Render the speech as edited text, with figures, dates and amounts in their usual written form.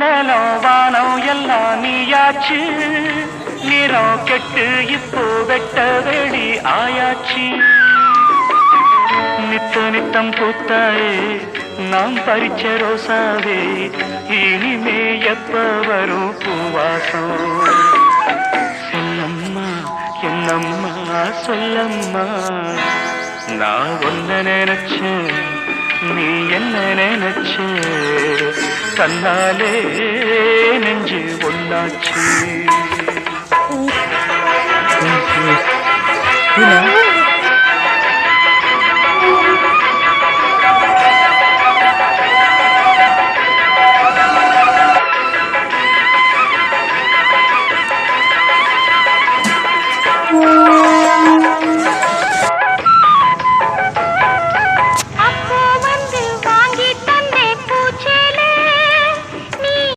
நிலம் வானம் எல்லாம் நீயாச்சு, நிறம் கெட்டு இப்போ வெட்ட வெளி ஆயாச்சு. நித்த நித்தம் பூத்தாயே நாம் பறிச்ச ரோசாவே, இனிமே எப்ப வரும் பூவாசம்? செல்லம்மா என்னம்மா சொல்லம்மா, நான் ஒன்ன நினைச்சேன் நீ என்ன நினைச்ச, தன்னாலே நெஞ்சு ஒன்னாச்சு.